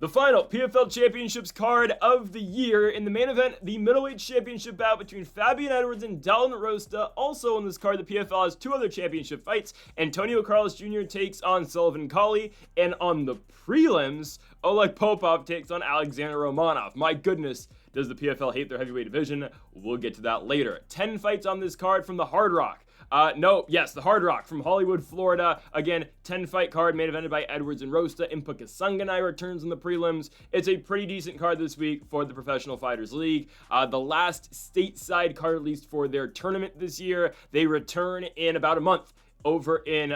The final PFL Championships card of the year. In the main event, the middleweight championship bout between Fabian Edwards and Dayron Rosta. Also on this card, the PFL has two other championship fights. Antonio Carlos Jr. takes on Sullivan Cauley. And on the prelims, Oleg Popov takes on Alexander Romanov. My goodness, does the PFL hate their heavyweight division? We'll get to that later. 10 fights on this card from the Hard Rock. The Hard Rock from Hollywood, Florida. Again, 10-fight card main evented by Edwards and Rosta. Kasanganay returns in the prelims. It's a pretty decent card this week for the Professional Fighters League. The last stateside card released for their tournament this year. They return in about a month over in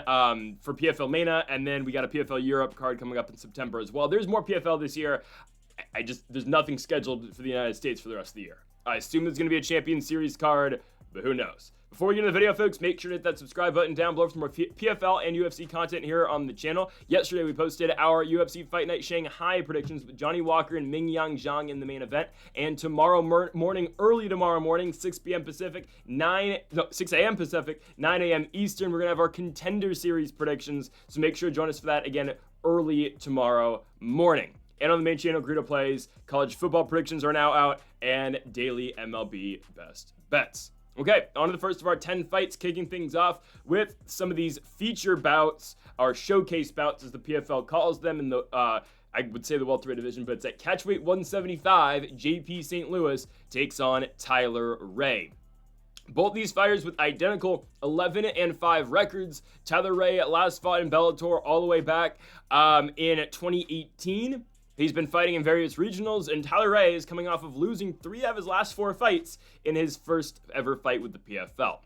for PFL MENA, and then we got a PFL Europe card coming up in September as well. There's more PFL this year. There's nothing scheduled for the United States for the rest of the year. I assume there's going to be a Champion Series card, but who knows? Before we get into the video, folks, make sure to hit that subscribe button down below for more PFL and UFC content here on the channel. Yesterday, we posted our UFC Fight Night Shanghai predictions with Johnny Walker and Mingyang Zhang in the main event. And tomorrow morning, early tomorrow morning, 6 a.m. Pacific, 9 a.m. Eastern, we're going to have our Contender Series predictions. So make sure to join us for that, again, early tomorrow morning. And on the main channel, Greedo Plays, college football predictions are now out, and daily MLB best bets. Okay, on to the first of our 10 fights, kicking things off with some of these feature bouts, our showcase bouts as the PFL calls them in the, I would say the welterweight division, but it's at catchweight 175, JP St. Louis takes on Tyler Ray. Both these fighters with identical 11-5 records. Tyler Ray last fought in Bellator all the way back in 2018. He's been fighting in various regionals, and Tyler Ray is coming off of losing 3 of his last 4 fights in his first ever fight with the PFL.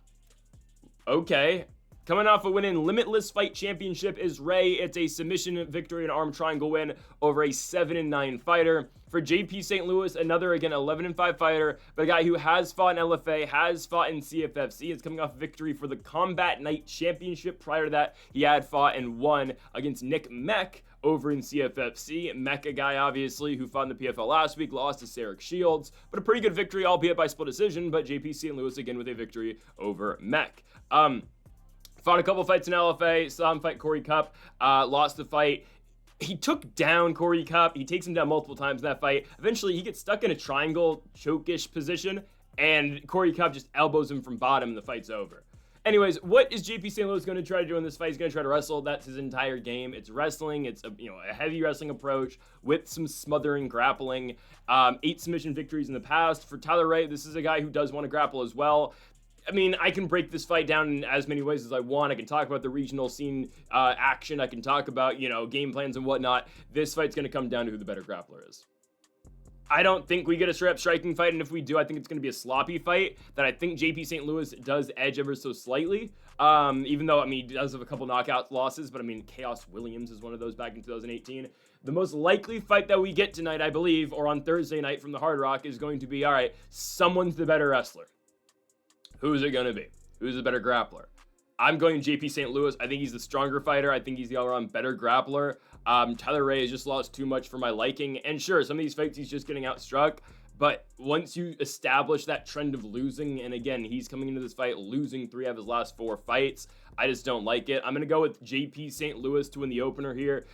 Okay. Coming off a win in Limitless Fight Championship is Ray. It's a submission victory and arm triangle win over a 7-9 fighter. For JP St. Louis, another, again, 11-5 fighter, but a guy who has fought in LFA, has fought in CFFC, is coming off victory for the Combat Night Championship. Prior to that, he had fought and won against Nick Meck over in CFFC. Meck, a guy, obviously, who fought in the PFL last week, lost to Sarek Shields, but a pretty good victory, albeit by split decision, but JP St. Louis, again, with a victory over Meck. Fought a couple fights in LFA, saw him fight Corey Cup, lost the fight. He took down Corey Cup. He takes him down multiple times in that fight. Eventually, he gets stuck in a triangle choke-ish position, and Corey Cup just elbows him from bottom, and the fight's over. Anyways, what is JP St. Louis going to try to do in this fight? He's going to try to wrestle. That's his entire game. It's wrestling. It's a heavy wrestling approach with some smothering grappling. 8 submission victories in the past. For Tyler Ray, this is a guy who does want to grapple as well. I mean, I can break this fight down in as many ways as I want. I can talk about the regional scene action. I can talk about, game plans and whatnot. This fight's going to come down to who the better grappler is. I don't think we get a straight-up striking fight, and if we do, I think it's going to be a sloppy fight that I think JP St. Louis does edge ever so slightly, even though, he does have a couple knockout losses, but, Chaos Williams is one of those back in 2018. The most likely fight that we get tonight, I believe, or on Thursday night from the Hard Rock is going to be, all right, someone's the better wrestler. Who's it going to be? Who's the better grappler? I'm going JP St. Louis. I think he's the stronger fighter. I think he's the all-around better grappler. Tyler Ray has just lost too much for my liking. And sure, some of these fights he's just getting outstruck. But once you establish that trend of losing, and again, he's coming into this fight losing 3 of his last 4 fights, I just don't like it. I'm going to go with JP St. Louis to win the opener here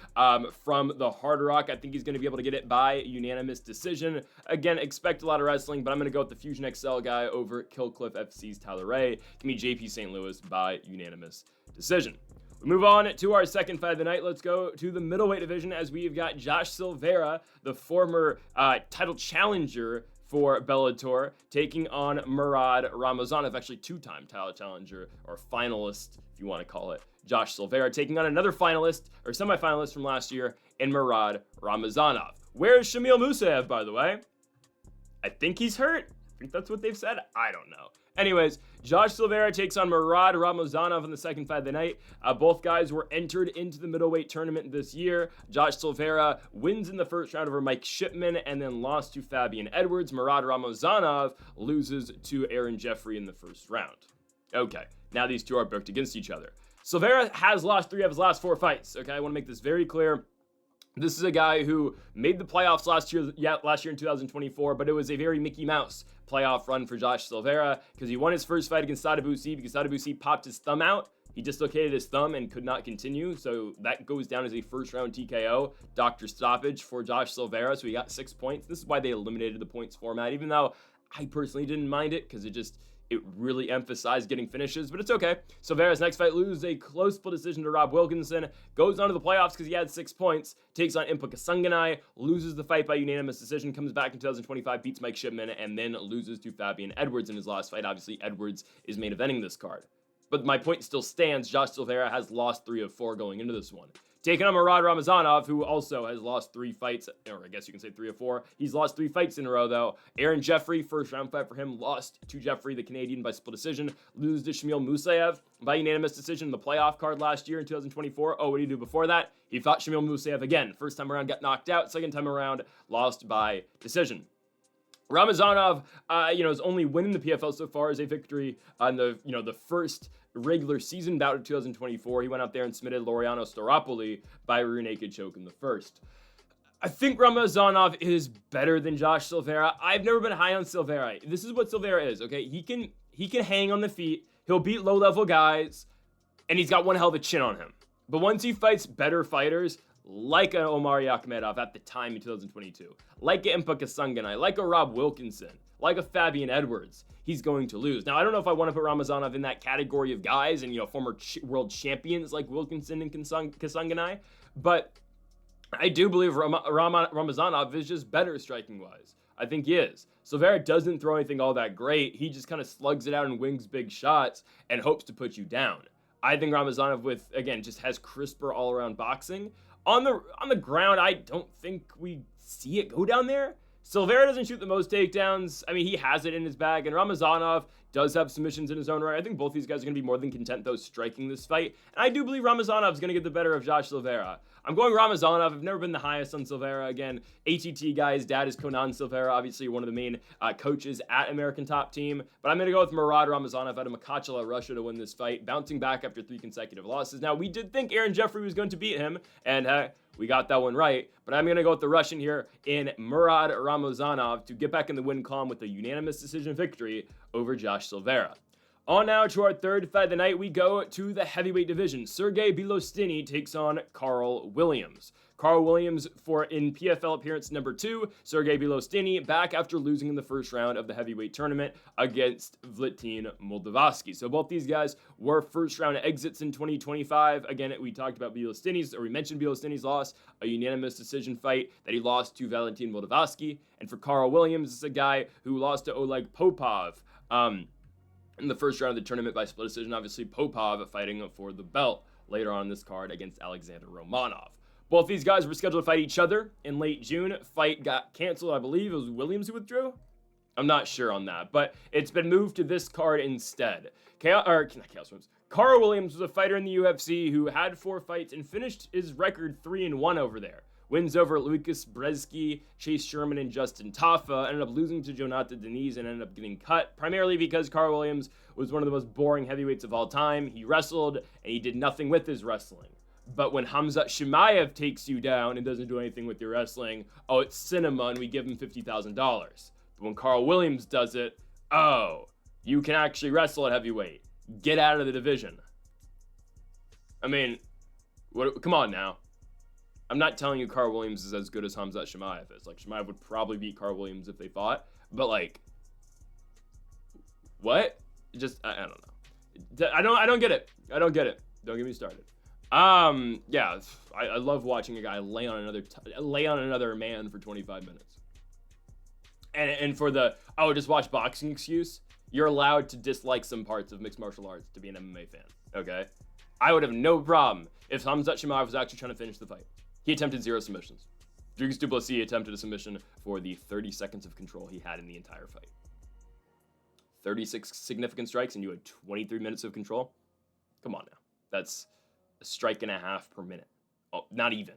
from the Hard Rock. I think he's going to be able to get it by unanimous decision. Again, expect a lot of wrestling, but I'm going to go with the Fusion XL guy over Killcliff FC's Tyler Ray. Give me JP St. Louis by unanimous decision. We move on to our second fight of the night. Let's go to the middleweight division as we've got Josh Silveira, the former title challenger for Bellator, taking on Murad Ramazanov, actually 2-time title challenger, or finalist, if you want to call it. Josh Silveira taking on another finalist, or semifinalist from last year, in Murad Ramazanov. Where's Shamil Musayev, by the way? I think he's hurt. I think that's what they've said. I don't know. Anyways, Josh Silveira takes on Murad Ramazanov in the second fight of the night. Both guys were entered into the middleweight tournament this year. Josh Silveira wins in the first round over Mike Shipman and then lost to Fabian Edwards. Murad Ramazanov loses to Aaron Jeffrey in the first round. Okay, now these two are booked against each other. Silveira has lost 3 of his last 4 fights. Okay, I want to make this very clear. This is a guy who made the playoffs last year in 2024, but it was a very Mickey Mouse playoff run for Josh Silveira because he won his first fight against Sadabusi because Sadabusi popped his thumb out. He dislocated his thumb and could not continue, so that goes down as a first-round TKO, doctor stoppage for Josh Silveira, so he got 6 points. This is why they eliminated the points format, even though I personally didn't mind it because it really emphasized getting finishes, but it's okay. Silveira's next fight loses a close split decision to Rob Wilkinson, goes on to the playoffs because he had 6 points, takes on Impa Kasanganay, loses the fight by unanimous decision, comes back in 2025, beats Mike Shipman, and then loses to Fabian Edwards in his last fight. Obviously, Edwards is main eventing this card. But my point still stands. Josh Silveira has lost 3 of 4 going into this one. Taking on Ramazanov, who also has lost 3 fights, or I guess you can say 3 of 4. He's lost 3 fights in a row, though. Aaron Jeffrey, first round fight for him, lost to Jeffrey, the Canadian, by split decision. Loses to Shamil Musayev by unanimous decision in the playoff card last year in 2024. Oh, what did he do before that? He fought Shamil Musayev again. First time around, got knocked out. Second time around, lost by decision. Ramazanov, his only win in the PFL so far is a victory on the first regular season bout of 2024. He went out there and submitted Laureano Staropoli by rear naked choke in the first. I think Ramazanov is better than Josh Silveira. I've never been high on Silveira. This is what Silveira is, okay? He can hang on the feet. He'll beat low-level guys, and he's got one hell of a chin on him. But once he fights better fighters, like a Omar Yakhmedov at the time in 2022, like a Impa Kasanganay, like a Rob Wilkinson, like a Fabian Edwards, he's going to lose. Now, I don't know if I want to put Ramazanov in that category of guys and, former world champions like Wilkinson and Kasanganay, but I do believe Ramazanov is just better striking-wise. I think he is. Silveira doesn't throw anything all that great. He just kind of slugs it out and wings big shots and hopes to put you down. I think Ramazanov just has crisper all-around boxing. On the ground, I don't think we see it go down there. Silveira doesn't shoot the most takedowns. I mean, he has it in his bag, and Ramazanov does have submissions in his own right. I think both these guys are going to be more than content, though, striking this fight. And I do believe Ramazanov is going to get the better of Josh Silveira. I'm going Ramazanov. I've never been the highest on Silveira. Again, ATT guy, his dad is Conan Silveira, obviously one of the main coaches at American Top Team. But I'm going to go with Murad Ramazanov out of Makhatchkala, Russia, to win this fight, bouncing back after 3 consecutive losses. Now, we did think Aaron Jeffrey was going to beat him, and we got that one right, but I'm going to go with the Russian here in Murad Ramazanov to get back in the win column with a unanimous decision victory over Josh Silveira. On now to our third fight of the night, we go to the heavyweight division. Sergey Bilostenniy takes on Carl Williams. Carl Williams in PFL appearance number 2. Sergey Bilostenniy back after losing in the first round of the heavyweight tournament against Valentin Moldavsky. So both these guys were first round exits in 2025. Again, we talked about we mentioned Bilostenny's loss, a unanimous decision fight that he lost to Valentin Moldavsky. And for Carl Williams, this is a guy who lost to Oleg Popov in the first round of the tournament by split decision. Obviously, Popov fighting for the belt later on in this card against Alexander Romanov. Both these guys were scheduled to fight each other in late June. Fight got canceled. I believe it was Williams who withdrew. I'm not sure on that, but it's been moved to this card instead. Carl Williams was a fighter in the UFC who had 4 fights and finished his record 3-1 over there. Wins over Lucas Brzeski, Chase Sherman, and Justin Tafa. Ended up losing to Jonathan Deniz and ended up getting cut, primarily because Carl Williams was one of the most boring heavyweights of all time. He wrestled, and he did nothing with his wrestling. But when Khamzat Chimaev takes you down and doesn't do anything with your wrestling, it's cinema, and we give him $50,000. But when Carl Williams does it, you can actually wrestle at heavyweight. Get out of the division. I mean, come on now. I'm not telling you Carl Williams is as good as Khamzat Chimaev is. Chimaev would probably beat Carl Williams if they fought. But, what? I don't know. I don't get it. I don't get it. Don't get me started. I love watching a guy lay on another man for 25 minutes. And for the, just watch boxing excuse, you're allowed to dislike some parts of mixed martial arts to be an MMA fan, okay? I would have no problem if Khamzat Chimaev was actually trying to finish the fight. He attempted 0 submissions. Dricus du Plessis attempted a submission for the 30 seconds of control he had in the entire fight. 36 significant strikes and you had 23 minutes of control? Come on now. That's a strike and a half per minute. Oh, not even.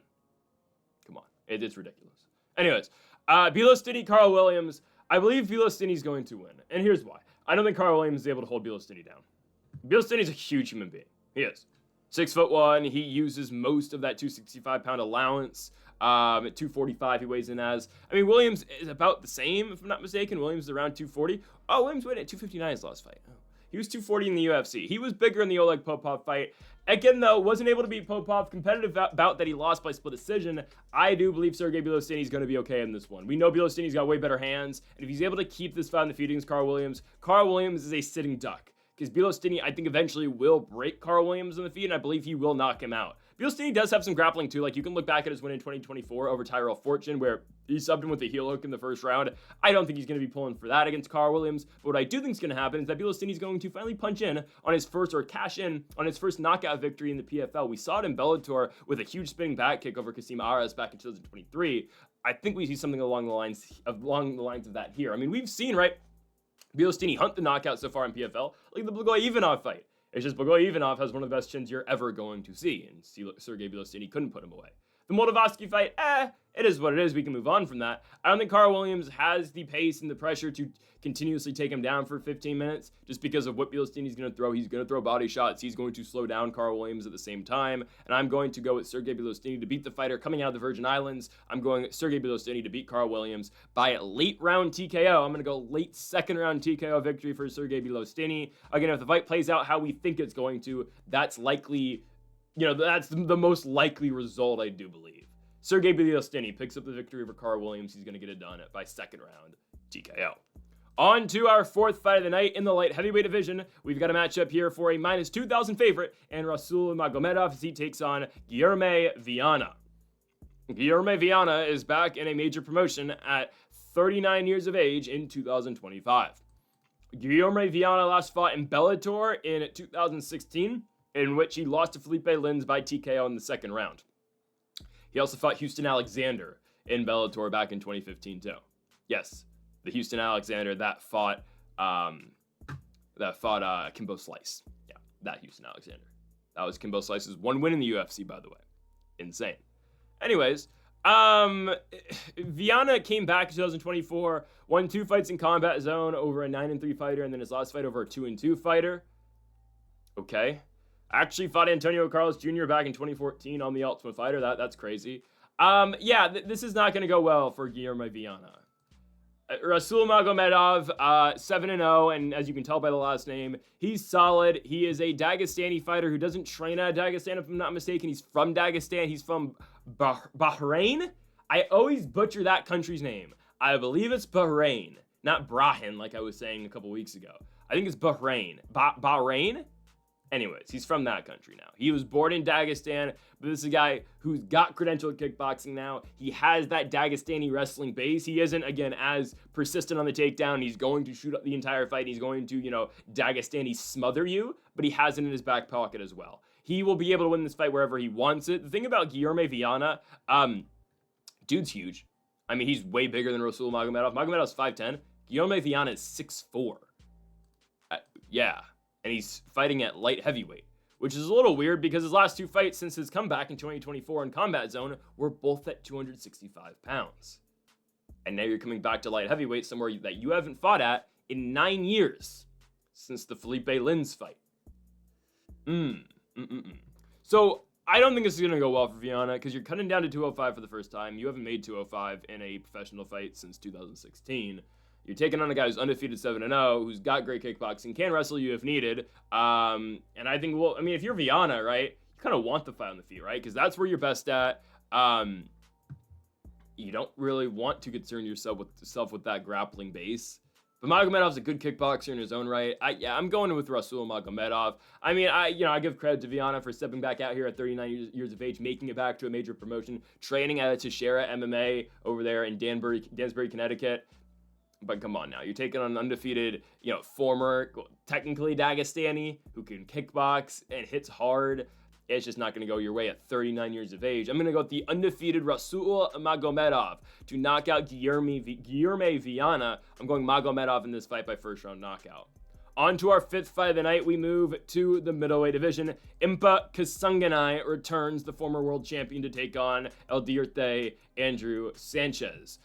Come on. It's ridiculous. Anyways, Bilostenniy, Carl Williams. I believe Bilostenny's going to win. And here's why. I don't think Carl Williams is able to hold Bilostenniy down. Bilostenny's a huge human being. He is. 6'1", he uses most of that 265-pound allowance. At 245, he weighs in as. I mean, Williams is about the same, if I'm not mistaken. Williams is around 240. Oh, Williams weighed at 259 his last fight. Oh. He was 240 in the UFC. He was bigger in the Oleg Popov fight. Again, though, wasn't able to beat Popov. Competitive bout that he lost by split decision. I do believe Sergey Bilostenniy is going to be okay in this one. We know Bilostenny's got way better hands, and if he's able to keep this fight in the feet against Carl Williams is a sitting duck. Because Bilostenniy, I think, eventually will break Carl Williams in the feet, and I believe he will knock him out. Bilostenniy does have some grappling, too. Like, you can look back at his win in 2024 over Tyrell Fortune, where he subbed him with a heel hook in the first round. I don't think he's going to be pulling for that against Carl Williams, but what I do think is going to happen is that Bilostenniy is going to finally punch in on his first, or cash in on his first knockout victory in the PFL. We saw it in Bellator with a huge spinning back kick over Kasim Aras back in 2023. I think we see something along the lines of that here. I mean, we've seen, right, Bilostenniy hunt the knockout so far in PFL, like the Blagoy-Ivanov fight. It's just Blagoy-Ivanov has one of the best chins you're ever going to see, and Sergey Bilostenniy couldn't put him away. The Moldavsky fight, it is what it is. We can move on from that. I don't think Carl Williams has the pace and the pressure to continuously take him down for 15 minutes just because of what Bilostenny's going to throw. He's going to throw body shots. He's going to slow down Carl Williams at the same time, and I'm going to go with Sergey Bilostenniy to beat the fighter coming out of the Virgin Islands. I'm going Sergey Bilostenniy to beat Carl Williams by a late round TKO. I'm going to go late second round TKO victory for Sergey Bilostenniy. Again, if the fight plays out how we think it's going to, that's likely, that's the most likely result, I do believe. Sergey Bilostenniy picks up the victory over Carl Williams. He's going to get it done by second round TKO. On to our fourth fight of the night in the light heavyweight division. We've got a matchup here for a minus 2,000 favorite, and Rasul Magomedov as he takes on Guilherme Viana. Guilherme Viana is back in a major promotion at 39 years of age in 2025. Guilherme Viana last fought in Bellator in 2016, in which he lost to Felipe Lins by TKO in the second round. He also fought Houston Alexander in Bellator back in 2015 too. Yes, the Houston Alexander that fought Kimbo Slice. Yeah, that Houston Alexander. That was Kimbo Slice's one win in the UFC, by the way. Insane. Anyways, Viana came back in 2024, won 2 fights in Combat Zone over a 9-3 fighter, and then his last fight over a 2-2 fighter. Okay. Actually fought Antonio Carlos Jr. back in 2014 on the Ultimate Fighter. That's crazy. This is not going to go well for Guilherme Viana. Rasul Magomedov, 7-0, and as you can tell by the last name, he's solid. He is a Dagestani fighter who doesn't train out of Dagestan, if I'm not mistaken. He's from Dagestan. He's from Bahrain. I always butcher that country's name. I believe it's Bahrain, not Brahin, like I was saying a couple weeks ago. I think it's Bahrain. Bahrain? Anyways, he's from that country now. He was born in Dagestan, but this is a guy who's got credentialed kickboxing now. He has that Dagestani wrestling base. He isn't, again, as persistent on the takedown. He's going to shoot up the entire fight. He's going to, Dagestani smother you, but he has it in his back pocket as well. He will be able to win this fight wherever he wants it. The thing about Guilherme Viana, dude's huge. I mean, he's way bigger than Rasul Magomedov. Magomedov's 5'10". Guilherme Viana is 6'4". Yeah. And he's fighting at light heavyweight, which is a little weird because his last 2 fights since his comeback in 2024 in Combat Zone were both at 265 pounds. And now you're coming back to light heavyweight, somewhere that you haven't fought at in 9 years since the Felipe Lins fight. So I don't think this is going to go well for Viana because you're cutting down to 205 for the first time. You haven't made 205 in a professional fight since 2016. You're taking on a guy who's undefeated 7-0, who's got great kickboxing, can wrestle you if needed. And I think, if you're Viana, right, you kind of want the fight on the feet, right? Because that's where you're best at. You don't really want to concern yourself with that grappling base. But Magomedov's a good kickboxer in his own right. I'm going with Rasul Magomedov. I give credit to Viana for stepping back out here at 39 years of age, making it back to a major promotion, training at Teixeira MMA over there in Danbury, Connecticut. But come on now, you're taking on an undefeated, former, technically Dagestani, who can kickbox and hits hard. It's just not going to go your way at 39 years of age. I'm going to go with the undefeated Rasul Magomedov to knock out Guilherme Viana. I'm going Magomedov in this fight by first round knockout. On to our 5th fight of the night, we move to the middleweight division. Impa Kasanganay returns, the former world champion, to take on El Dierte Andrew Sanchez.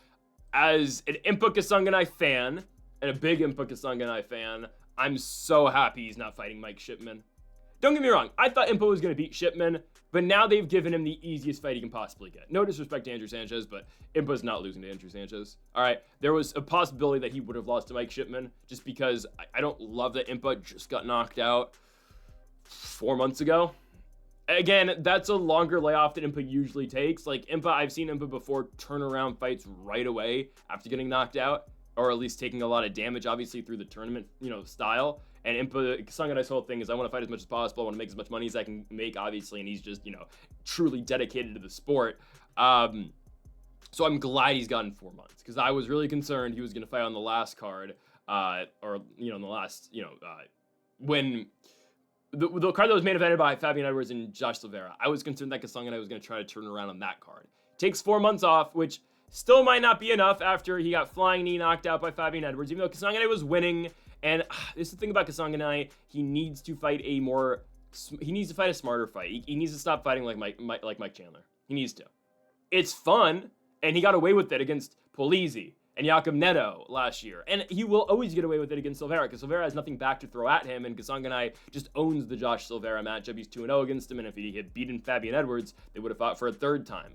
As an Impa Kasanganay fan, and a big Impa Kasanganay fan, I'm so happy he's not fighting Mike Shipman. Don't get me wrong, I thought Impa was going to beat Shipman, but now they've given him the easiest fight he can possibly get. No disrespect to Andrew Sanchez, but Impa's not losing to Andrew Sanchez. All right, there was a possibility that he would have lost to Mike Shipman, just because I don't love that Impa just got knocked out 4 months ago. Again, that's a longer layoff than Impa usually takes. Like, Impa, I've seen Impa before turn around fights right away after getting knocked out, or at least taking a lot of damage, obviously, through the tournament, style. And Impa, Kasanganay's whole thing is, I want to fight as much as possible. I want to make as much money as I can make, obviously. And he's just, truly dedicated to the sport. So I'm glad he's gotten 4 months, because I was really concerned he was going to fight on the last card, in the last, when the card that was main evented by Fabian Edwards and Josh Silveira. I was concerned that Kasanganay was going to try to turn around on that card. Takes 4 months off, which still might not be enough after he got flying knee knocked out by Fabian Edwards, even though Kasanganay was winning. And this is the thing about Kasanganay. He needs to fight a smarter fight. He needs to stop fighting like Mike Chandler. He needs to. It's fun, and he got away with it against Polizzi and Jakob Neto last year. And he will always get away with it against Silveira, because Silveira has nothing back to throw at him, and Kasanganay just owns the Josh Silveira matchup. He's 2-0 against him, and if he had beaten Fabian Edwards, they would have fought for a third time.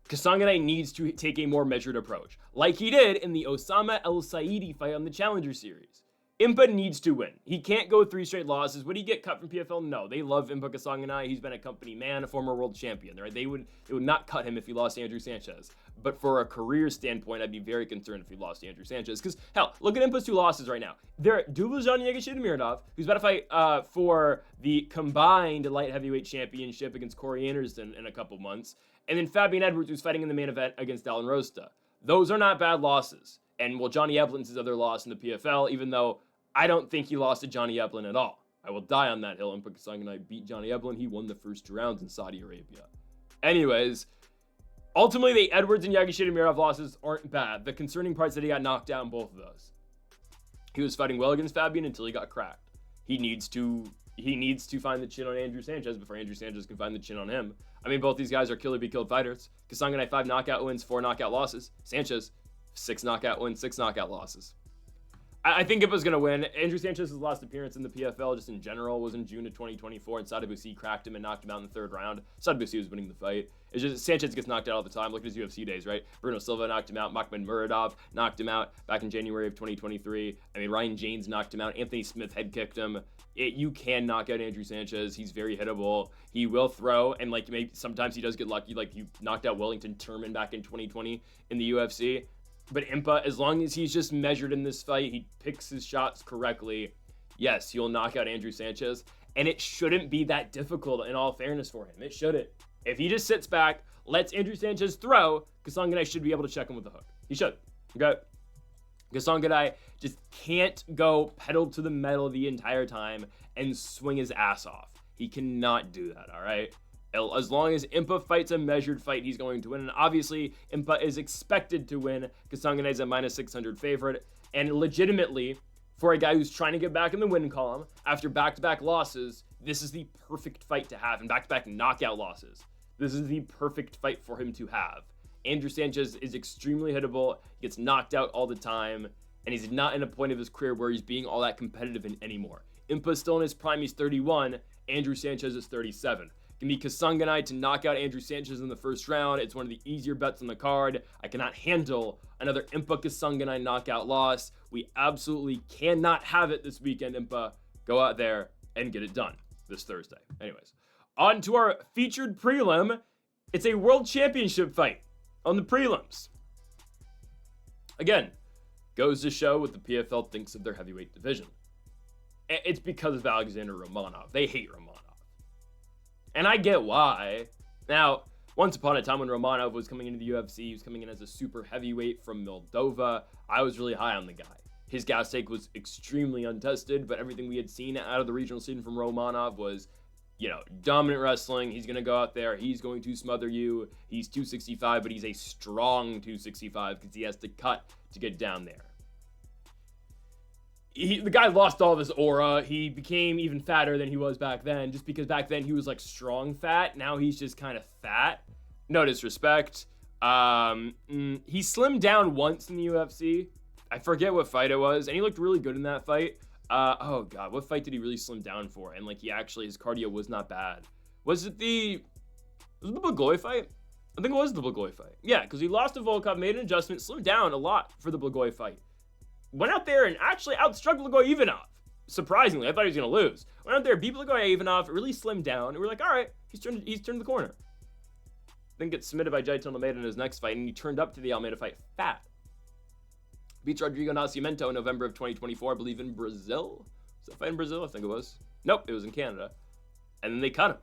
Kasanganay needs to take a more measured approach, like he did in the Osama El Saidi fight on the Challenger Series. Impa needs to win. He can't go 3 straight losses. Would he get cut from PFL? No. They love Impa Kasanganay. He's been a company man, a former world champion. Right? They would not cut him if he lost to Andrew Sanchez. But for a career standpoint, I'd be very concerned if he lost to Andrew Sanchez. Because, hell, look at Impa's 2 losses right now. They're Duvazhan Meredith, who's about to fight for the combined light heavyweight championship against Corey Anderson in a couple months. And then Fabian Edwards, who's fighting in the main event against Dayron Rosta. Those are not bad losses. And, well, Johnny Eblin's his other loss in the PFL, even though I don't think he lost to Johnny Eblin at all. I will die on that hill. Impa Kasanganay beat Johnny Eblin. He won the first 2 rounds in Saudi Arabia. Anyways, ultimately, the Edwards and Meredith losses aren't bad. The concerning part is that he got knocked out in both of those. He was fighting well against Fabian until he got cracked. He needs to find the chin on Andrew Sanchez before Andrew Sanchez can find the chin on him. I mean, both these guys are kill or be killed fighters. Kasanganay 5 knockout wins, 4 knockout losses. Sanchez 6 knockout wins, 6 knockout losses. I think Impa's going to win. Andrew Sanchez's last appearance in the PFL, just in general, was in June of 2024, and Sadabusi cracked him and knocked him out in the 3rd round. Sadabusi was winning the fight. It's just Sanchez gets knocked out all the time. Look at his UFC days, right? Bruno Silva knocked him out. Magomedov knocked him out back in January of 2023. I mean, Ryan James knocked him out. Anthony Smith head kicked him. You can knock out Andrew Sanchez. He's very hittable. He will throw, and maybe sometimes he does get lucky. Like, you knocked out Wellington Turman back in 2020 in the UFC. But Impa, as long as he's just measured in this fight, he picks his shots correctly, yes, he'll knock out Andrew Sanchez. And it shouldn't be that difficult, in all fairness, for him. It shouldn't. If he just sits back, lets Andrew Sanchez throw, Kasanganay should be able to check him with the hook. He should. Okay? Kasanganay just can't go pedal to the metal the entire time and swing his ass off. He cannot do that, all right? As long as Impa fights a measured fight, he's going to win. And obviously, Impa is expected to win. Kasanganay is a -600 favorite. And legitimately, for a guy who's trying to get back in the win column after back-to-back losses, this is the perfect fight to have. And back-to-back knockout losses, this is the perfect fight for him to have. Andrew Sanchez is extremely hittable. He gets knocked out all the time. And he's not in a point of his career where he's being all that competitive anymore. Impa's still in his prime. He's 31. Andrew Sanchez is 37. Give me Kasanganay to knock out Andrew Sanchez in the 1st round. It's one of the easier bets on the card. I cannot handle another Impa Kasanganay knockout loss. We absolutely cannot have it this weekend, Impa. Go out there and get it done this Thursday. Anyways, on to our featured prelim. It's a world championship fight on the prelims. Again, goes to show what the PFL thinks of their heavyweight division. It's because of Alexander Romanov. They hate Romanov. And I get why. Now, once upon a time when Romanov was coming into the UFC, he was coming in as a super heavyweight from Moldova. I was really high on the guy. His gas take was extremely untested, but everything we had seen out of the regional scene from Romanov was, dominant wrestling. He's going to go out there. He's going to smother you. He's 265, but he's a strong 265 because he has to cut to get down there. The guy lost all of his aura. He became even fatter than he was back then, just because back then he was like strong fat. Now he's just kind of fat. No disrespect. He slimmed down once in the UFC. I forget what fight it was, and he looked really good in that fight. Oh god, what fight did he really slim down for? And like his cardio was not bad. Was it the Blagoy fight? I think it was the Blagoy fight. Yeah, because he lost to Volkov, made an adjustment, slimmed down a lot for the Blagoy fight. Went out there and actually outstruck Blagoy Ivanov. Surprisingly, I thought he was gonna lose. Went out there, beat Blagoy Ivanov, really slimmed down, and we're like, all right, he's turned the corner. Then gets submitted by Jailton Almeida in his next fight, and he turned up to the Almeida fight fat. Beats Rodrigo Nascimento in November of 2024, I believe in Brazil. Was that fight in Brazil? I think it was. Nope, it was in Canada. And then they cut him.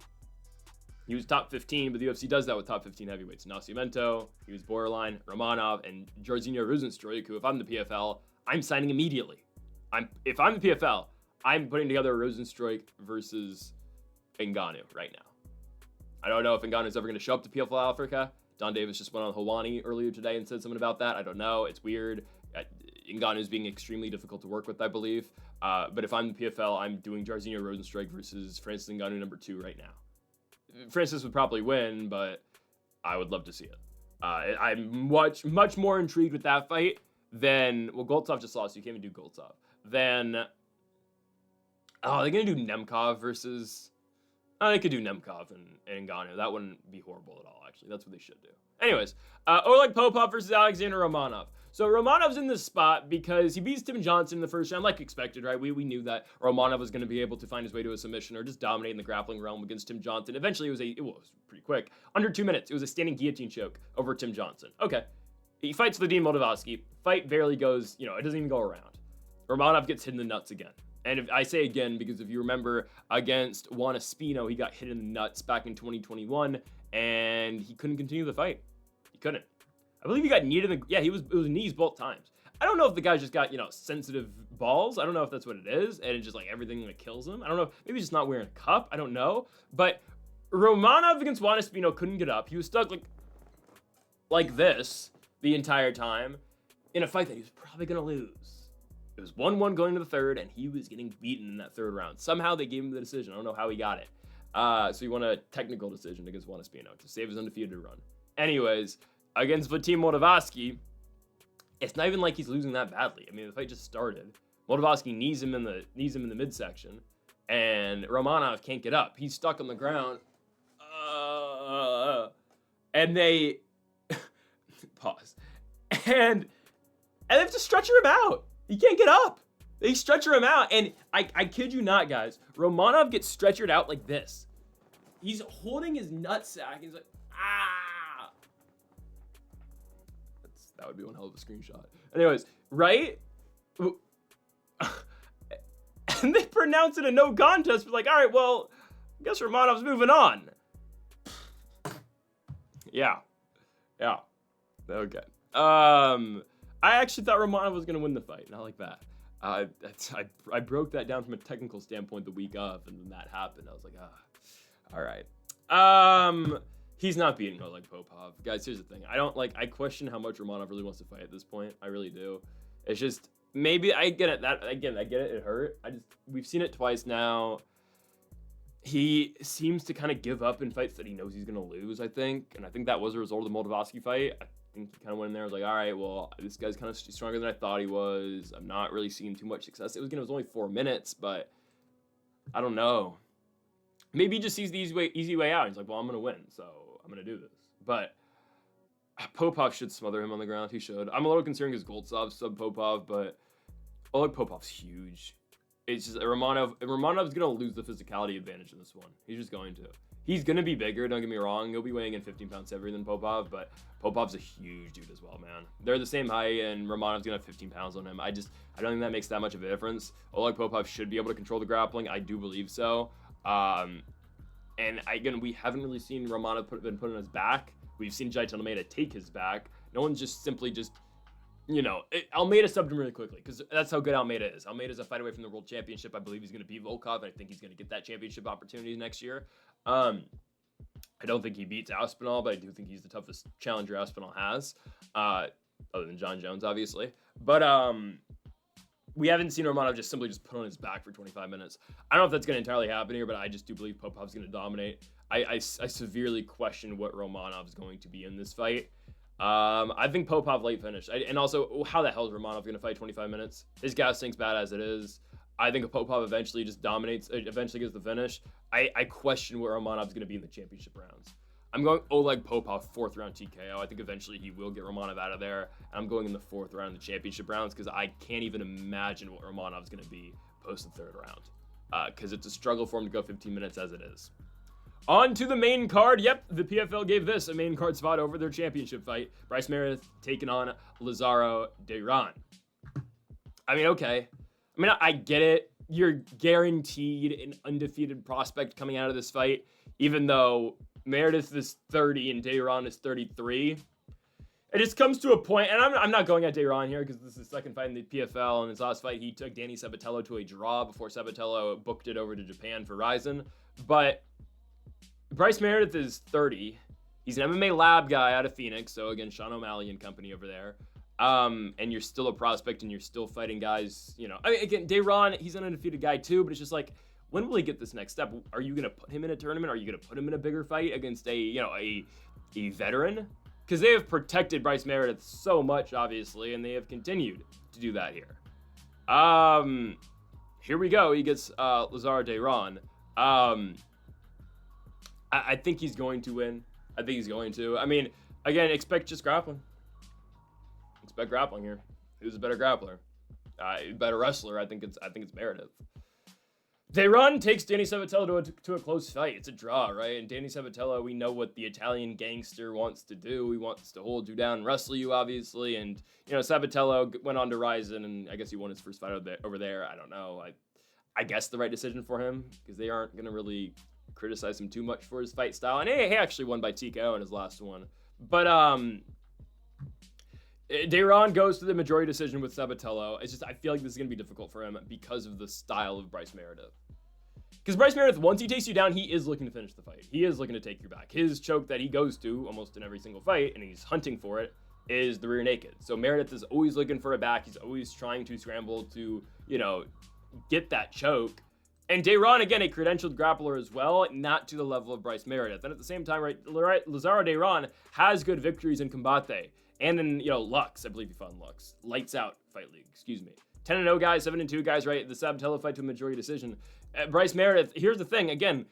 He was top 15, but the UFC does that with top 15 heavyweights. Nascimento, he was borderline, Romanov, and Jairzinho Rozenstruik, who if I'm the PFL, I'm signing immediately. If I'm the PFL, I'm putting together Rozenstruik versus Ngannou right now. I don't know if Ngannou's ever going to show up to PFL Africa. Don Davis just went on Hawani earlier today and said something about that. I don't know. It's weird. Ngannou's being extremely difficult to work with, I believe. But if I'm the PFL, I'm doing Jairzinho Rozenstruik versus Francis Ngannou number 2 right now. Francis would probably win, but I would love to see it. I'm much more intrigued with that fight than, well, Goltsov just lost, so you can't even do Goltsov. Then, they're going to do Nemkov versus, they could do Nemkov and Ngannou. That wouldn't be horrible at all, actually. That's what they should do. Anyways, Oleg Popov versus Alexander Romanov. So Romanov's in this spot because he beats Tim Johnson in the first round, like expected, right? We knew that Romanov was going to be able to find his way to a submission or just dominate in the grappling realm against Tim Johnson. Eventually, it was pretty quick. Under 2 minutes, it was a standing guillotine choke over Tim Johnson. Okay. He fights Vadim Moldavsky. Fight barely goes, it doesn't even go around. Romanov gets hit in the nuts again. And if I say again, because if you remember against Juan Espino, he got hit in the nuts back in 2021, and he couldn't continue the fight. He couldn't. I believe he got kneed in the, it was knees both times. I don't know if the guy just got, sensitive balls. I don't know if that's what it is, and it's just like everything that kills him. I don't know. Maybe he's just not wearing a cup. I don't know. But Romanov against Juan Espino couldn't get up. He was stuck like this the entire time in a fight that he was probably going to lose. It was 1-1 going to the third, and he was getting beaten in that third round. Somehow they gave him the decision. I don't know how he got it. So he won a technical decision against Juan Espino to save his undefeated run. Anyways, against Vadim Moldavsky, it's not even like he's losing that badly. I mean, the fight just started. Moldavsky knees him in the midsection, and Romanov can't get up. He's stuck on the ground. And they pause. And they have to stretcher him out. He can't get up. They stretcher him out, and I kid you not, guys. Romanov gets stretchered out like this. He's holding his nutsack. He's like, ah. That would be one hell of a screenshot. Anyways, right? And they pronounce it a no contest. But like, all right, well, I guess Romanov's moving on. Yeah. Okay. I actually thought Romanov was going to win the fight. Not like that. I broke that down from a technical standpoint the week of, and then that happened. I was like, all right. He's not beating Oleg Popov. Guys, here's the thing. I question how much Romanov really wants to fight at this point. I really do. It's just, maybe, I get it. I get it. It hurt. We've seen it twice now. He seems to kind of give up in fights that he knows he's going to lose, I think. And I think that was a result of the Moldavsky fight. I think he kind of went in there and was like, all right, well, this guy's kind of stronger than I thought he was. I'm not really seeing too much success. It was only 4 minutes, but I don't know. Maybe he just sees the easy way out. He's like, well, I'm going to win, so I'm going to do this. But Popov should smother him on the ground. He should. I'm a little concerned because Goltsov sub Popov, but Oleg Popov's huge. It's just Romanov's going to lose the physicality advantage in this one. He's just going to. He's going to be bigger, don't get me wrong. He'll be weighing in 15 pounds heavier than Popov, but Popov's a huge dude as well, man. They're the same height, and Romanov's going to have 15 pounds on him. I don't think that makes that much of a difference. Oleg Popov should be able to control the grappling. I do believe so. And again, we haven't really seen Romanov been put on his back. We've seen Jailton Almeida take his back. No one's just simply Almeida subbed him really quickly because that's how good Almeida is. Almeida's a fight away from the world championship. I believe he's going to beat Volkov, and I think he's going to get that championship opportunity next year. I don't think he beats Aspinall, but I do think he's the toughest challenger Aspinall has, other than John Jones, obviously. But we haven't seen Romanov just put on his back for 25 minutes. I don't know if that's going to entirely happen here, but I just do believe Popov's going to dominate. I severely question what Romanov's going to be in this fight. I think Popov late finish. And also, how the hell is Romanov going to fight 25 minutes? His gas tank's bad as it is. I think Popov eventually just dominates, eventually gets the finish. I question where Romanov's going to be in the championship rounds. I'm going Oleg Popov, 4th round TKO. I think eventually he will get Romanov out of there. I'm going in the 4th round of the championship rounds because I can't even imagine what Romanov's going to be post the 3rd round. Because it's a struggle for him to go 15 minutes as it is. On to the main card. Yep, the PFL gave this a main card spot over their championship fight. Bryce Meredith taking on Lazaro Dayron. I mean, okay. I mean, I get it. You're guaranteed an undefeated prospect coming out of this fight, even though Meredith is 30 and Dayron is 33. It just comes to a point, and I'm not going at Dayron here because this is his second fight in the PFL. In his last fight, he took Danny Sabatello to a draw before Sabatello booked it over to Japan for Rizin. But Bryce Meredith is 30. He's an MMA lab guy out of Phoenix, so again, Sean O'Malley and company over there. And you're still a prospect and you're still fighting guys, you know. I mean, again, Dayron, he's an undefeated guy too, but it's just like, when will he get this next step? Are you going to put him in a tournament? Are you going to put him in a bigger fight against a veteran? Because they have protected Bryce Meredith so much, obviously, and they have continued to do that here. Here we go. He gets Lazaro Dayron. I think he's going to win. I think he's going to. I mean, again, expect just grappling. Expect grappling here. Who's a better grappler? Better wrestler? I think it's Meredith. Dayron takes Danny Sabatello to a close fight. It's a draw, right? And Danny Sabatello, we know what the Italian gangster wants to do. He wants to hold you down and wrestle you, obviously. And, you know, Sabatello went on to Rizin, and I guess he won his first fight over there. I don't know. I guess the right decision for him, because they aren't going to really criticize him too much for his fight style. And he actually won by TKO in his last one. But, Dayron goes to the majority decision with Sabatello. It's just, I feel like this is going to be difficult for him because of the style of Bryce Meredith. Because Bryce Meredith, once he takes you down, he is looking to finish the fight. He is looking to take you back. His choke that he goes to almost in every single fight, and he's hunting for it, is the rear naked. So Meredith is always looking for a back. He's always trying to scramble to, you know, get that choke. And Dayron, again, a credentialed grappler as well, not to the level of Bryce Meredith. And at the same time, right, Lazaro Dayron has good victories in Combate. And in, you know, Lux, I believe he fought in Lux. Lights Out Fight League, excuse me. 10-0 guys, 7-2 guys, right? The Sabatello fight to a majority decision. Bryce Meredith, here's the thing. Again,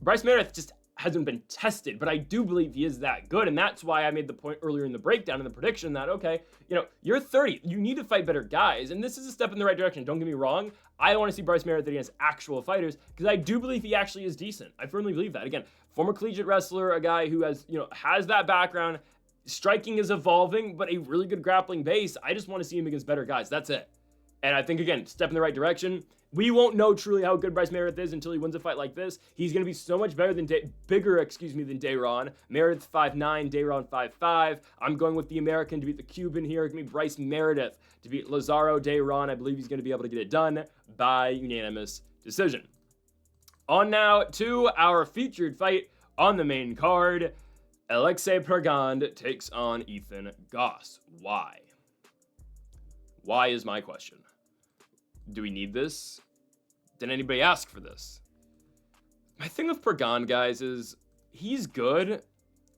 Bryce Meredith just hasn't been tested, but I do believe he is that good. And that's why I made the point earlier in the breakdown in the prediction that, okay, you know, you're 30. You need to fight better guys. And this is a step in the right direction. Don't get me wrong. I want to see Bryce Meredith against actual fighters because I do believe he actually is decent. I firmly believe that. Again, former collegiate wrestler, a guy who has, you know, has that background. Striking is evolving, but a really good grappling base. I just want to see him against better guys. That's it. And I think, again, step in the right direction. We won't know truly how good Bryce Meredith is until he wins a fight like this. He's going to be so much better than bigger than Dayron. Meredith 5'9", Dayron 5'5". I'm going with the American to beat the Cuban here. It's going to be Bryce Meredith to beat Lazaro Dayron. I believe he's going to be able to get it done by unanimous decision. On now to our featured fight on the main card. Alexei Pergande takes on Ethan Goss. Why? Why is my question. Do we need this? Did anybody ask for this? My thing with Pergande, guys, is he's good.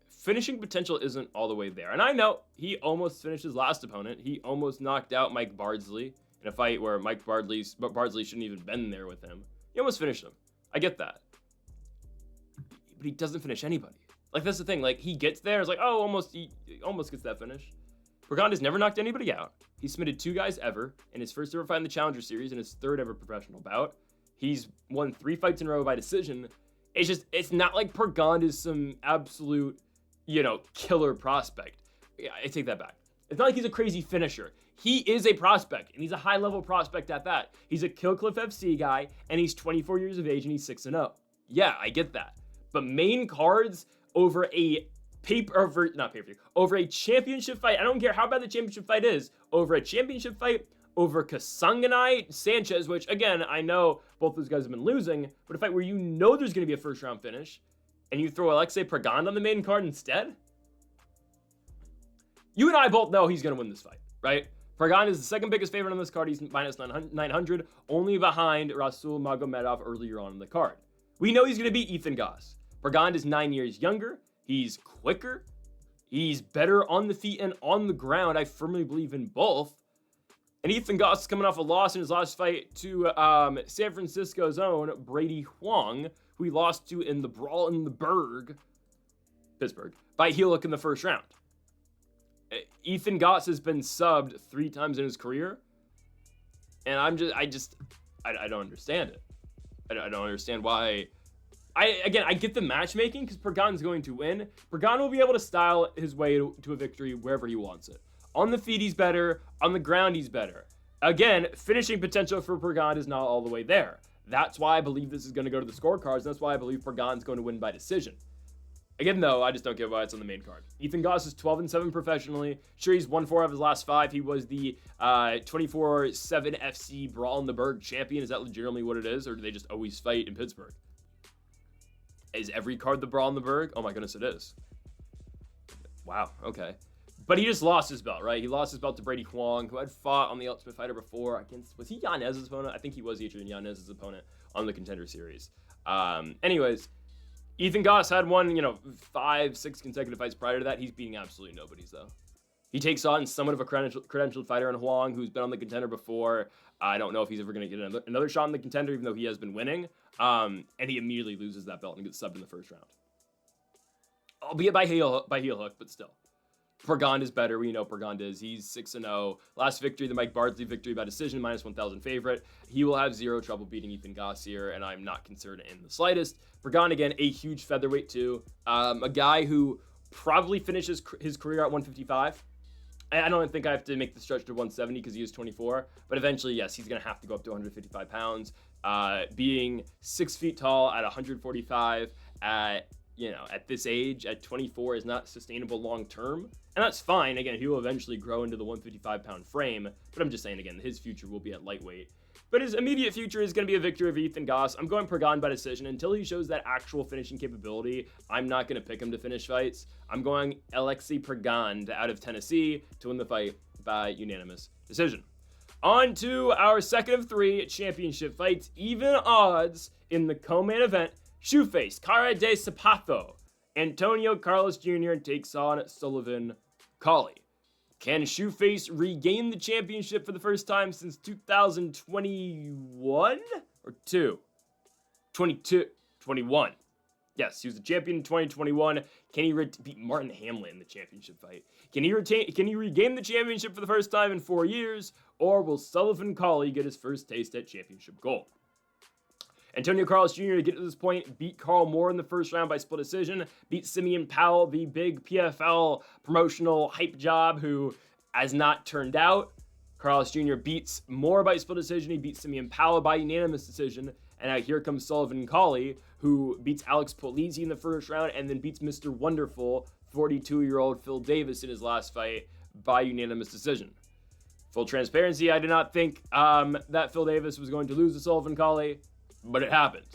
Finishing potential isn't all the way there. And I know he almost finished his last opponent. He almost knocked out Mike Bardsley in a fight where Bardsley shouldn't even been there with him. He almost finished him. I get that. But he doesn't finish anybody. Like, that's the thing. Like, he gets there. It's like, oh, he almost gets that finish. Pergande has never knocked anybody out. He submitted 2 guys ever in his first ever fight in the Challenger Series and his 3rd ever professional bout. He's won 3 fights in a row by decision. It's not like Pergande is some absolute, you know, killer prospect. Yeah, I take that back. It's not like he's a crazy finisher. He is a prospect, and he's a high-level prospect at that. He's a Killcliff FC guy, and he's 24 years of age, and he's 6-0. Yeah, I get that. But main cards over a over a championship fight. I don't care how bad the championship fight is. Over a championship fight, over Kasanganay, Sanchez, which, again, I know both those guys have been losing, but a fight where you know there's going to be a first-round finish, and you throw Alexei Pergande on the main card instead? You and I both know he's going to win this fight, right? Pergande is the second biggest favorite on this card. He's minus 900, only behind Rasul Magomedov earlier on in the card. We know he's going to beat Ethan Goss. Pergande is 9 years younger. He's quicker. He's better on the feet and on the ground. I firmly believe in both. And Ethan Goss is coming off a loss in his last fight to San Francisco's own Brady Huang, who he lost to in the Brawl in the Berg, Pittsburgh, by heel hook in the first round. Ethan Goss has been subbed 3 times in his career, and I don't understand it. I don't understand why. I get the matchmaking because Pergande's going to win. Pergande will be able to style his way to a victory wherever he wants it. On the feet, he's better. On the ground, he's better. Again, finishing potential for Pergande is not all the way there. That's why I believe this is going to go to the scorecards. That's why I believe Pergande's going to win by decision. Again, though, I just don't get why it's on the main card. Ethan Goss is 12-7 professionally. Sure, he's won 4 of his last 5. He was the 24/7 FC Brawl in the Berg champion. Is that legitimately what it is, or do they just always fight in Pittsburgh? Is every card the Brawl in the Berg? Oh my goodness, it is. Wow, okay. But he just lost his belt, right? He lost his belt to Brady Huang, who had fought on the Ultimate Fighter before against... Was he Yanez's opponent? I think he was Adrian Yanez's opponent on the Contender Series. Anyways... Ethan Goss had won, 5, 6 consecutive fights prior to that. He's beating absolutely nobody's, though. He takes on somewhat of a credentialed fighter in Huang, who's been on the Contender before. I don't know if he's ever going to get another shot in the Contender, even though he has been winning. And he immediately loses that belt and gets subbed in the first round. Albeit by heel hook, but still. Pergande is better. We know Pergande is. He's 6-0. Last victory, the Mike Bardsley victory by decision, minus 1,000 favorite. He will have 0 trouble beating Ethan Goss here, and I'm not concerned in the slightest. Pergande, again, a huge featherweight, too. A guy who probably finishes his career at 155. I don't think I have to make the stretch to 170 because he is 24. But eventually, yes, he's going to have to go up to 155 pounds. Being 6 feet tall at 145 at this age, at 24, is not sustainable long-term. And that's fine. Again, he will eventually grow into the 155-pound frame. But I'm just saying, again, his future will be at lightweight. But his immediate future is going to be a victory over Ethan Goss. I'm going Pergande by decision. Until he shows that actual finishing capability, I'm not going to pick him to finish fights. I'm going Alexei Pergande out of Tennessee to win the fight by unanimous decision. On to our second of 3 championship fights. Even odds in the co-main event. Shoeface, Cara de Zapato. Antonio Carlos Jr. takes on Sullivan Cauley. Can Shoeface regain the championship for the first time since 2021? Or 21. Yes, he was the champion in 2021. Can he beat Martin Hamlin in the championship fight? Can he regain the championship for the first time in 4 years? Or will Sullivan Cauley get his first taste at championship gold? Antonio Carlos Jr. to get to this point, beat Carl Moore in the first round by split decision, beat Simeon Powell, the big PFL promotional hype job who has not turned out. Carlos Jr. beats Moore by split decision, he beats Simeon Powell by unanimous decision, and now here comes Sullivan Cauley, who beats Alex Polizzi in the first round and then beats Mr. Wonderful, 42-year-old Phil Davis in his last fight by unanimous decision. Full transparency, I did not think that Phil Davis was going to lose to Sullivan Cauley, but it happened.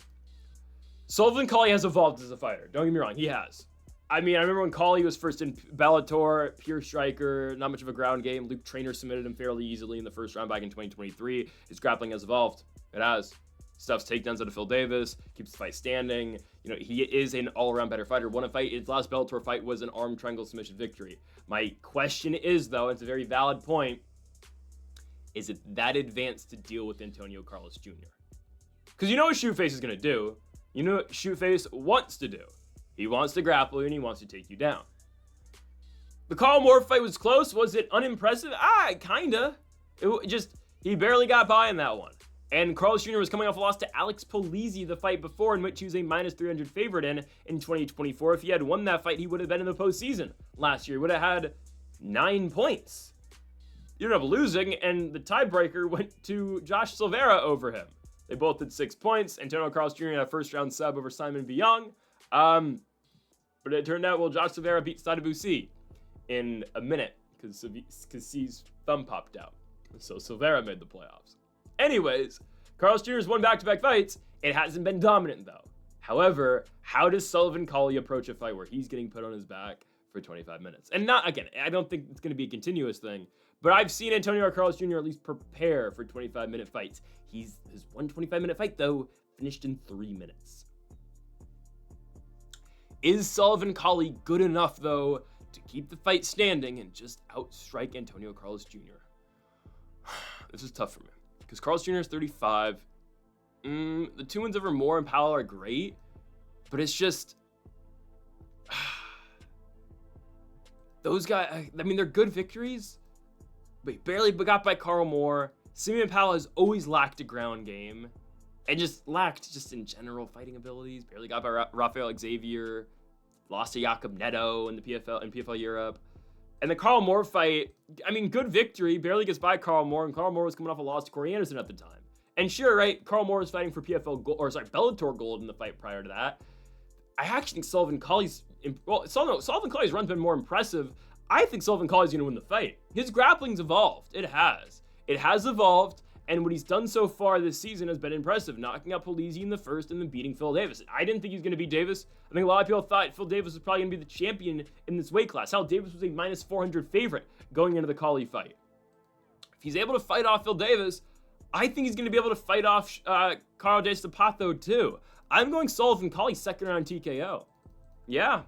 Sullivan Cauley has evolved as a fighter. Don't get me wrong, he has. I remember when Cauley was first in Bellator, pure striker, not much of a ground game. Luke Traynor submitted him fairly easily in the first round back in 2023. His grappling has evolved. It has. Stuffs takedowns out of Phil Davis, keeps the fight standing. He is an all-around better fighter. Won a fight. His last Bellator fight was an arm triangle submission victory. My question is, though, it's a very valid point, is it that advanced to deal with Antonio Carlos Jr.? Because you know what Shoeface is going to do. You know what Shoeface wants to do. He wants to grapple you and he wants to take you down. The Carl Moore fight was close. Was it unimpressive? Kinda. He barely got by in that one. And Carlos Jr. was coming off a loss to Alex Polizzi the fight before, in which he was a minus 300 favorite in 2024. If he had won that fight, he would have been in the postseason last year. He would have had 9 points. He ended up losing, and the tiebreaker went to Josh Silveira over him. They both did 6 points. Antonio Carlos Jr. had a first-round sub over Simon Viana. But it turned out, Josh Silveira beat Sadabusi in a minute because C's thumb popped out. So Silveira made the playoffs. Anyways, Carlos Jr.'s won back-to-back fights. It hasn't been dominant, though. However, how does Sullivan Cauley approach a fight where he's getting put on his back for 25 minutes? And I don't think it's going to be a continuous thing, but I've seen Antonio Carlos Jr. at least prepare for 25-minute fights. His one 25-minute fight, though, finished in 3 minutes. Is Sullivan Cauley good enough, though, to keep the fight standing and just outstrike Antonio Carlos Jr.? this is tough for me. Because Carl's Jr. is 35. The 2 wins over Moore and Powell are great. But it's just... those guys, I mean, they're good victories. But he barely got by Carl Moore. Simeon Powell has always lacked a ground game. And just lacked, just in general, fighting abilities. Barely got by Rafael Xavier. Lost to Jakob Neto in the PFL Europe. And the Carl Moore fight, I mean, good victory. Barely gets by Carl Moore. And Carl Moore was coming off a loss to Corey Anderson at the time. And sure, right, Carl Moore was fighting for Bellator gold in the fight prior to that. I actually think Sullivan Cauley's run's been more impressive. I think Sullivan Cauley's going to win the fight. His grappling's evolved. It has evolved, and what he's done so far this season has been impressive, knocking out Polizzi in the first and then beating Phil Davis. I didn't think he was going to beat Davis. I think a lot of people thought Phil Davis was probably going to be the champion in this weight class. Hell, Davis was a minus 400 favorite going into the Cauley fight. If he's able to fight off Phil Davis, I think he's going to be able to fight off Carl De Stapato too. I'm going Sullivan Cauley second round TKO. Yeah,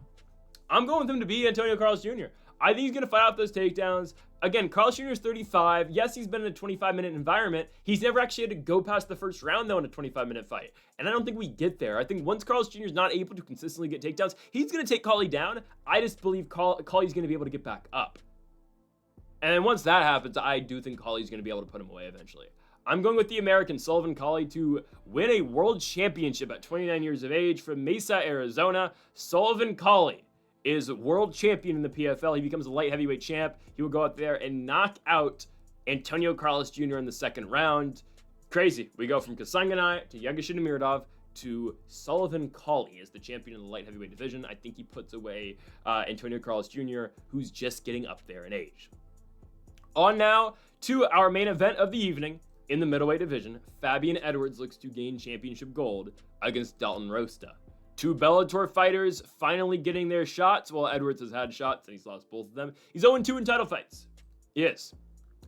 I'm going with him to beat Antonio Carlos Jr. I think he's going to fight off those takedowns. Again, Carlos Jr. is 35. Yes, he's been in a 25-minute environment. He's never actually had to go past the first round, though, in a 25-minute fight. And I don't think we get there. I think once Carlos Jr. is not able to consistently get takedowns, he's going to take Cauley down. I just believe Cauley's going to be able to get back up. And then once that happens, I do think Cauley's going to be able to put him away eventually. I'm going with the American Sullivan Cauley to win a world championship at 29 years of age from Mesa, Arizona. Sullivan Cauley is world champion in the PFL. He becomes a light heavyweight champ. He will go out there and knock out Antonio Carlos Jr. in the second round. Crazy. We go from Kasanganay to Yegorshina Meredith to Sullivan Cauley as the champion in the light heavyweight division. I think he puts away Antonio Carlos Jr., who's just getting up there in age. On now to our main event of the evening. In the middleweight division, Fabian Edwards looks to gain championship gold against Dalton Rosta. 2 Bellator fighters finally getting their shots. Well, Edwards has had shots and he's lost both of them. He's 0-2 in title fights. He is.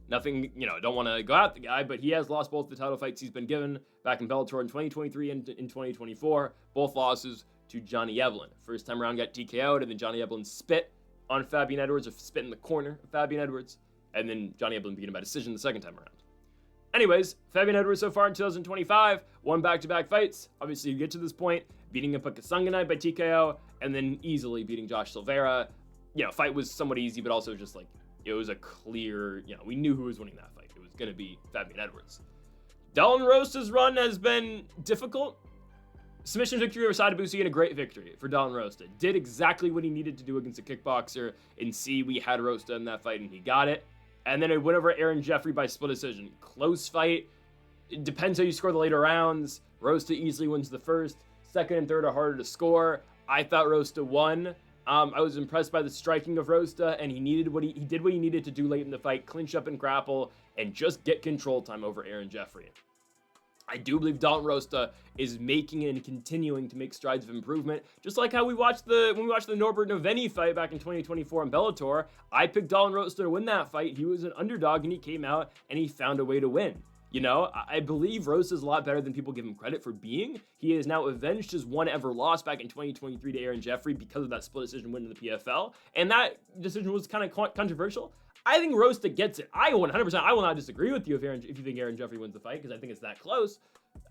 Nothing, don't want to go out the guy, but he has lost both the title fights he's been given back in Bellator in 2023 and in 2024. Both losses to Johnny Evelyn. First time around got TKO'd, and then Johnny Evelyn spit on Fabian Edwards, or spit in the corner of Fabian Edwards, and then Johnny Evelyn beat him by decision the second time around. Anyways, Fabian Edwards so far in 2025, won back-to-back fights. Obviously, you get to this point, beating up a Kasanganay by TKO, and then easily beating Josh Silveira. Fight was somewhat easy, but also just like, it was a clear, we knew who was winning that fight. It was going to be Fabian Edwards. Dalton Rosta's run has been difficult. Submission victory over Sadabusi and a great victory for Dalton Rosta. Did exactly what he needed to do against a kickboxer. And we had Rosta in that fight, and he got it. And then it went over Aaron Jeffrey by split decision. Close fight. It depends how you score the later rounds. Rosta easily wins the first. Second and third are harder to score. I thought Rosta won. I was impressed by the striking of Rosta, and he did what he needed to do late in the fight, clinch up and grapple, and just get control time over Aaron Jeffrey. I do believe Dalton Rosta is making and continuing to make strides of improvement, just like how when we watched the Norbert Noveni fight back in 2024 in Bellator. I picked Dalton Rosta to win that fight. He was an underdog, and he came out, and he found a way to win. I believe Rosta's a lot better than people give him credit for being. He has now avenged his one ever loss back in 2023 to Aaron Jeffrey because of that split decision win in the PFL, and that decision was kind of controversial. I think Rosta gets it. I will not disagree with you if you think Aaron Jeffrey wins the fight, because I think it's that close.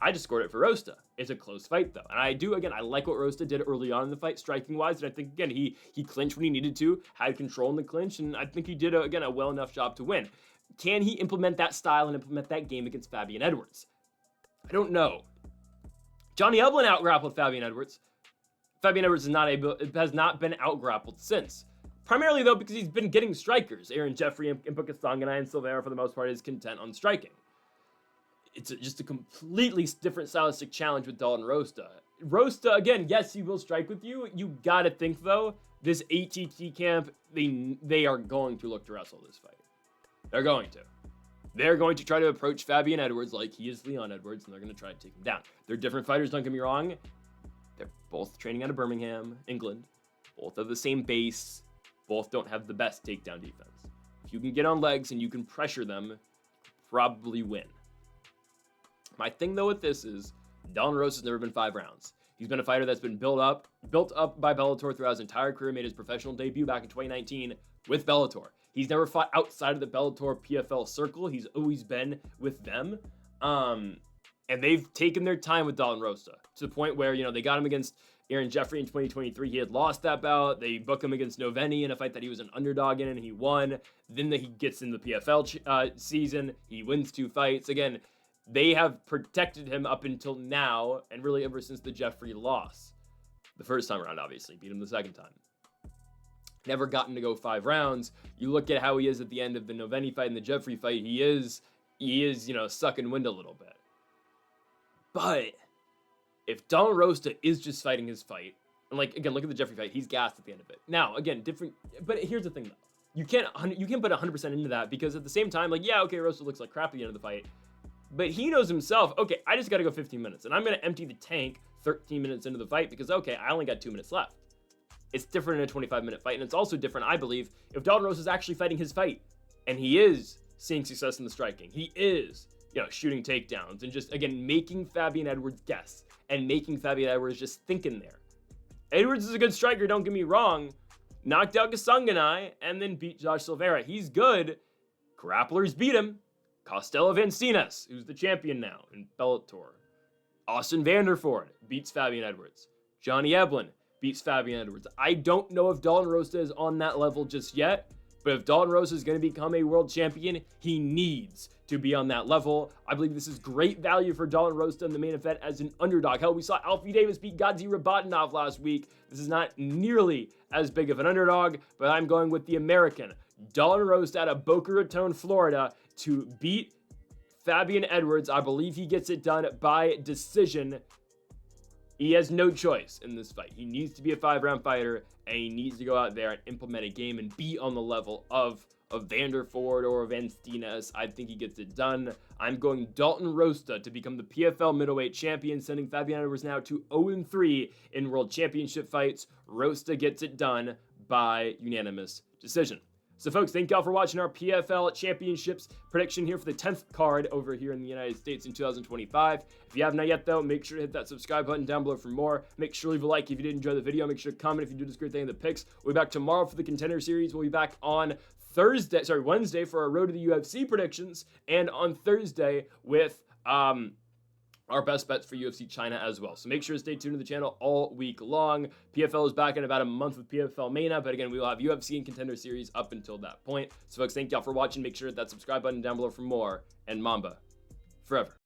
I just scored it for Rosta. It's a close fight, though. And I like what Rosta did early on in the fight, striking-wise, and I think, again, he clinched when he needed to, had control in the clinch, and I think he did, a well enough job to win. Can he implement that style and implement that game against Fabian Edwards? I don't know. Johnny Evelyn out-grappled Fabian Edwards. Fabian Edwards has not been out-grappled since. Primarily, though, because he's been getting strikers. Aaron Jeffrey and Kasanganay and Silveira, for the most part, is content on striking. It's just a completely different stylistic challenge with Dalton Rosta. Rosta, again, yes, he will strike with you. You gotta think, though, this ATT camp, they are going to look to wrestle this fight. They're going to. They're going to try to approach Fabian Edwards like he is Leon Edwards, and they're going to try to take him down. They're different fighters, don't get me wrong. They're both training out of Birmingham, England. Both have the same base. Both don't have the best takedown defense. If you can get on legs and you can pressure them, you probably win. My thing, though, with this is Dalton Rosta has never been 5 rounds. He's been a fighter that's been built up by Bellator throughout his entire career, made his professional debut back in 2019 with Bellator. He's never fought outside of the Bellator PFL circle. He's always been with them. And they've taken their time with Dalton Rosta to the point where, they got him against Aaron Jeffrey in 2023. He had lost that bout. They booked him against Noveni in a fight that he was an underdog in, and he won. Then he gets in the PFL season. He wins 2 fights. Again, they have protected him up until now, and really ever since the Jeffrey loss. The first time around, obviously. Beat him the second time. Never gotten to go 5 rounds. You look at how he is at the end of the Noveni fight and the Jeffrey fight. He is, sucking wind a little bit. But if Dalton Rosta is just fighting his fight, and again, look at the Jeffrey fight. He's gassed at the end of it. Now, again, different. But here's the thing, though. You can't put 100% into that because at the same time, Rosta looks like crap at the end of the fight. But he knows himself, okay, I just got to go 15 minutes. And I'm going to empty the tank 13 minutes into the fight because, okay, I only got 2 minutes left. It's different in a 25-minute fight. And it's also different, I believe, if Dalton Rosta is actually fighting his fight. And he is seeing success in the striking. He is, shooting takedowns. And just, again, making Fabian Edwards guess. And making Fabian Edwards just thinking there. Edwards is a good striker, don't get me wrong. Knocked out Kasanganay and then beat Josh Silveira. He's good. Grapplers beat him. Costello Vancinas, who's the champion now in Bellator. Austin Vanderford beats Fabian Edwards. Johnny Eblen beats Fabian Edwards. I don't know if Dalton Rosta is on that level just yet, but if Dalton Rosta is going to become a world champion, he needs to be on that level. I believe this is great value for Dalton Rosta in the main event as an underdog. Hell, we saw Alfie Davis beat Gadzi Rabatinov last week. This is not nearly as big of an underdog, but I'm going with the American. Dalton Rosta out of Boca Raton, Florida, to beat Fabian Edwards. I believe he gets it done by decision. He has no choice in this fight. He needs to be a 5-round fighter, and he needs to go out there and implement a game and be on the level of Vanderford or Vancinas. I think he gets it done. I'm going Dalton Rosta to become the PFL middleweight champion, sending Fabian Edwards now to 0-3 in world championship fights. Rosta gets it done by unanimous decision. So folks, thank y'all for watching our PFL Championships prediction here for the 10th card over here in the United States in 2025. If you have not yet, though, make sure to hit that subscribe button down below for more. Make sure to leave a like if you did enjoy the video. Make sure to comment if you do this great thing in the picks. We'll be back tomorrow for the Contender Series. We'll be back on Wednesday for our Road to the UFC predictions, and on Thursday with our best bets for UFC China as well. So make sure to stay tuned to the channel all week long. PFL is back in about a month with PFL Mania, but again, we will have UFC and Contender Series up until that point. So folks, thank y'all for watching. Make sure to hit that subscribe button down below for more, and Mamba forever.